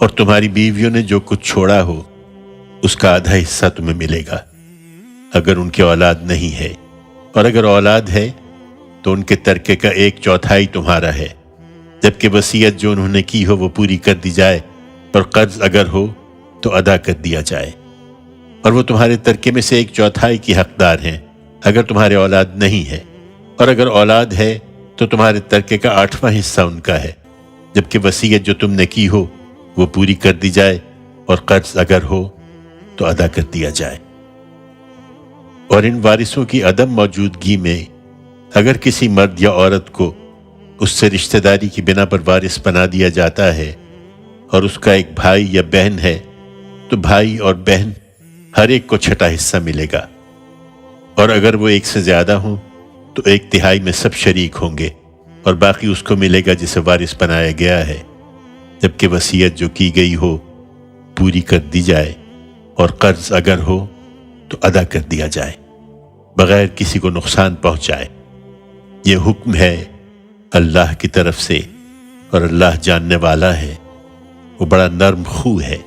اور تمہاری بیویوں نے جو کچھ چھوڑا ہو اس کا آدھا حصہ تمہیں ملے گا اگر ان کے اولاد نہیں ہے، اور اگر اولاد ہے تو ان کے ترکے کا 1/4 تمہارا ہے، جبکہ وصیت جو انہوں نے کی ہو وہ پوری کر دی جائے، اور قرض اگر ہو تو ادا کر دیا جائے، اور وہ تمہارے ترکے میں سے 1/4 کی حقدار ہیں اگر تمہارے اولاد نہیں ہے، اور اگر اولاد ہے تو تمہارے ترکے کا 8واں حصہ ان کا ہے، جبکہ وصیت جو تم نے کی ہو وہ پوری کر دی جائے، اور قرض اگر ہو تو ادا کر دیا جائے۔ اور ان وارثوں کی عدم موجودگی میں اگر کسی مرد یا عورت کو اس سے رشتہ داری کی بنا پر وارث بنا دیا جاتا ہے اور اس کا ایک بھائی یا بہن ہے تو بھائی اور بہن ہر ایک کو 6واں حصہ ملے گا، اور اگر وہ ایک سے زیادہ ہوں تو 1/3 میں سب شریک ہوں گے، اور باقی اس کو ملے گا جسے وارث بنایا گیا ہے، جبکہ وصیت جو کی گئی ہو پوری کر دی جائے، اور قرض اگر ہو تو ادا کر دیا جائے بغیر کسی کو نقصان پہنچائے۔ یہ حکم ہے اللہ کی طرف سے، اور اللہ جاننے والا ہے، وہ بڑا نرم خو ہے۔